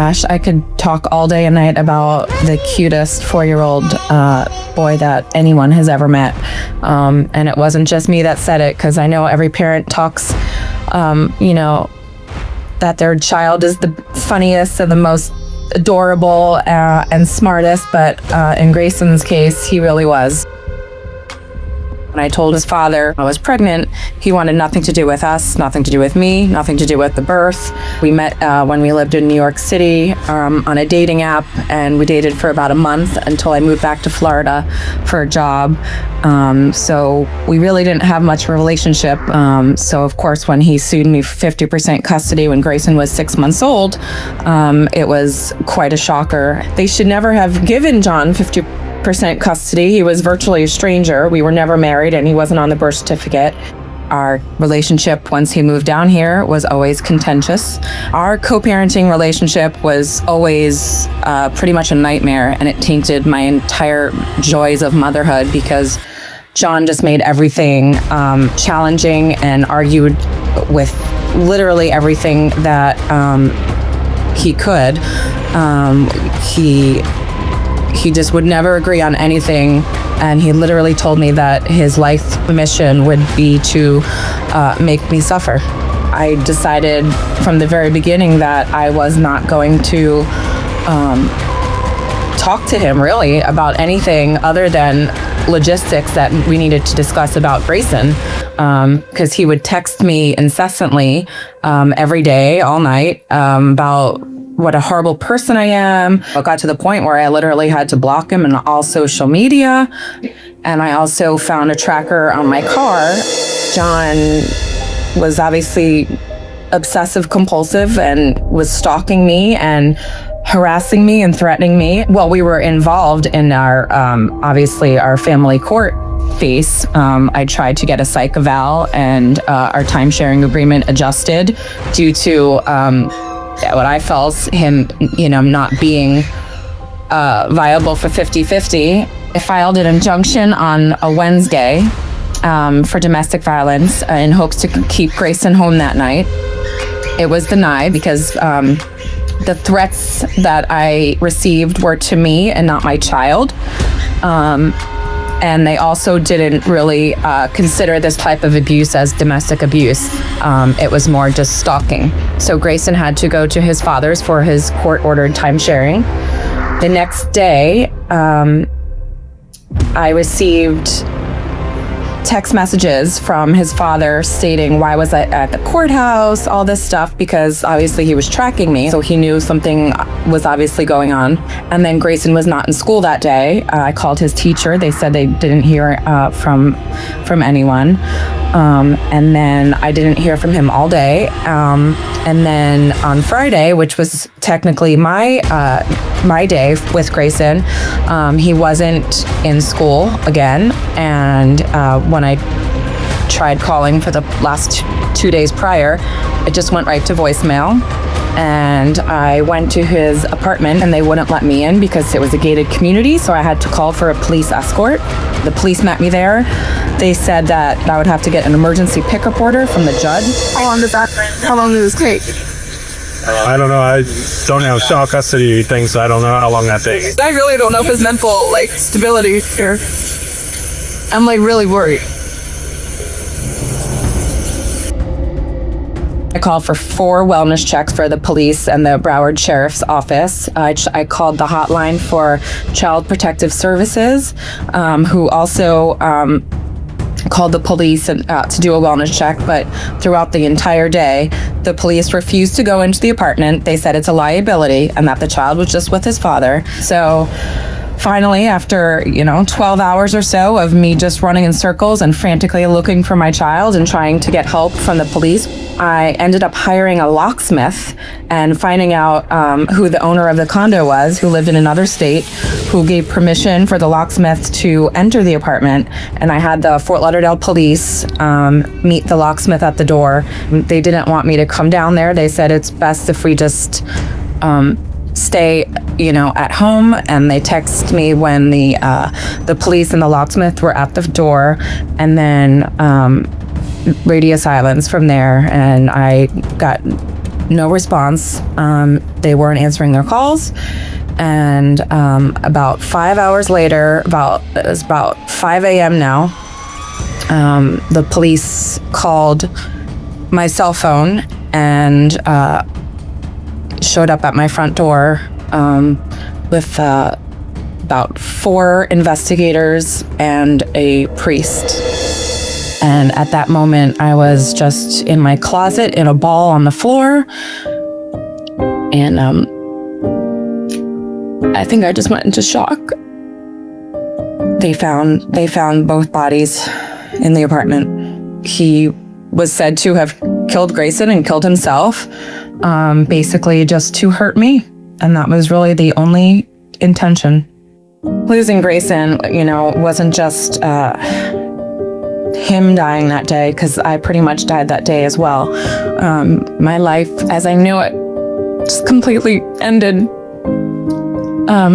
Gosh, I could talk all day and night about the cutest 4-year-old boy that anyone has ever met. And it wasn't just me that said it, because I know every parent talks, that their child is the funniest and the most adorable and smartest. But in Grayson's case, he really was. When I told his father I was pregnant, he wanted nothing to do with us, nothing to do with me, nothing to do with the birth. We met when we lived in New York City on a dating app, and we dated for about a month until I moved back to Florida for a job. So we really didn't have much of a relationship. So of course, when he sued me for 50% custody when Grayson was 6 months old, it was quite a shocker. They should never have given John 50% custody. He was virtually a stranger. We were never married, and he wasn't on the birth certificate. Our relationship once he moved down here was always contentious. Our co-parenting relationship was always pretty much a nightmare, and it tainted my entire joys of motherhood, because John just made everything challenging and argued with literally everything that he could. He just would never agree on anything, and he literally told me that his life mission would be to make me suffer. I decided from the very beginning that I was not going to talk to him really about anything other than logistics that we needed to discuss about Grayson, because he would text me incessantly every day, all night, about what a horrible person I am. It got to the point where I literally had to block him on all social media. And I also found a tracker on my car. John was obviously obsessive compulsive and was stalking me and harassing me and threatening me. Well, we were involved in our, obviously our family court case. I tried to get a psych eval and our time-sharing agreement adjusted due to what I felt him, not being viable for 50-50. I filed an injunction on a Wednesday for domestic violence in hopes to keep Grayson home that night. It was denied because the threats that I received were to me and not my child. And they also didn't really consider this type of abuse as domestic abuse. It was more just stalking. So Grayson had to go to his father's for his court-ordered time sharing. The next day, I received text messages from his father stating why was I at the courthouse, all this stuff, because obviously he was tracking me, so he knew something was obviously going on. And then Grayson was not in school that day. I called his teacher. They said they didn't hear from anyone. And then I didn't hear from him all day. And then on Friday, which was technically my day with Grayson, he wasn't in school again. And when I tried calling for the last 2 days prior, it just went right to voicemail. And I went to his apartment and they wouldn't let me in because it was a gated community, so I had to call for a police escort. The police met me there. They said that I would have to get an emergency pickup order from the judge. How long did this take? I don't know. I don't have child custody things, so I don't know how long that takes. I really don't know if his mental stability here. I'm really worried. I called for 4 wellness checks for the police and the Broward Sheriff's Office. I called the hotline for Child Protective Services, who also called the police to do a wellness check, but throughout the entire day, the police refused to go into the apartment. They said it's a liability and that the child was just with his father. So finally, after 12 hours or so of me just running in circles and frantically looking for my child and trying to get help from the police, I ended up hiring a locksmith and finding out who the owner of the condo was, who lived in another state, who gave permission for the locksmith to enter the apartment. And I had the Fort Lauderdale police meet the locksmith at the door. They didn't want me to come down there. They said it's best if we just stay, at home. And they text me when the police and the locksmith were at the door, and then radio silence from there. And I got no response. They weren't answering their calls. And about 5 hours later, it was about 5 a.m. now, the police called my cell phone and showed up at my front door with about 4 investigators and a priest. And at that moment, I was just in my closet in a ball on the floor. And I think I just went into shock. They found both bodies in the apartment. He was said to have killed Grayson and killed himself, basically just to hurt me. And that was really the only intention. Losing Grayson, wasn't just him dying that day, because I pretty much died that day as well. My life as I knew it just completely ended.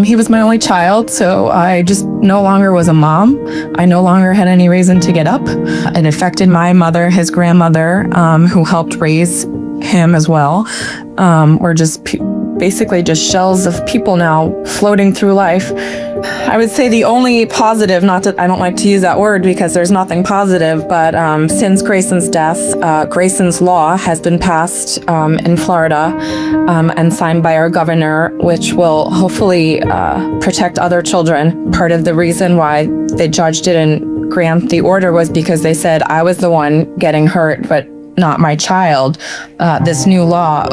He was my only child, so I just no longer was a mom. I no longer had any reason to get up. It affected my mother, his grandmother, who helped raise him as well. We're just basically just shells of people now floating through life. I would say the only positive, not that I don't like to use that word because there's nothing positive, but since Grayson's death, Grayson's Law has been passed in Florida and signed by our governor, which will hopefully protect other children. Part of the reason why the judge didn't grant the order was because they said I was the one getting hurt, but not my child. This new law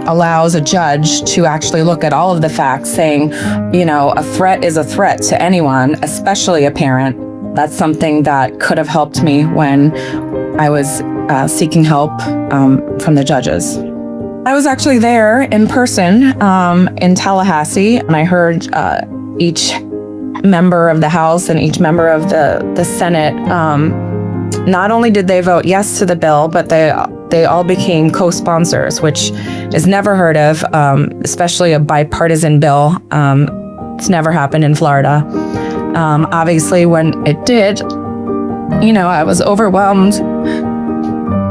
allows a judge to actually look at all of the facts, saying, a threat is a threat to anyone, especially a parent. That's something that could have helped me when I was seeking help from the judges. I was actually there in person in Tallahassee, and I heard each member of the House and each member of the Senate. Not only did they vote yes to the bill, but they all became co-sponsors, which is never heard of, especially a bipartisan bill. It's never happened in Florida. Obviously, when it did, I was overwhelmed.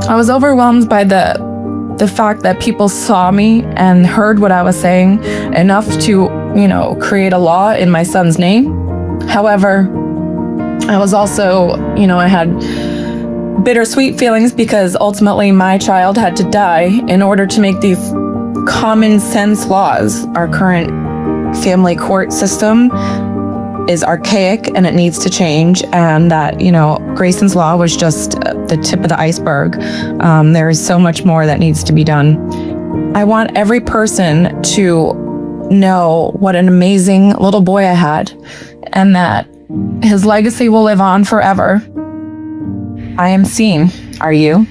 I was overwhelmed by the fact that people saw me and heard what I was saying enough to, create a law in my son's name. However, I was also, I had bittersweet feelings because ultimately my child had to die in order to make these common sense laws. Our current family court system is archaic and it needs to change, and that, Grayson's Law was just the tip of the iceberg. There is so much more that needs to be done. I want every person to know what an amazing little boy I had, and that his legacy will live on forever. I am seen. Are you?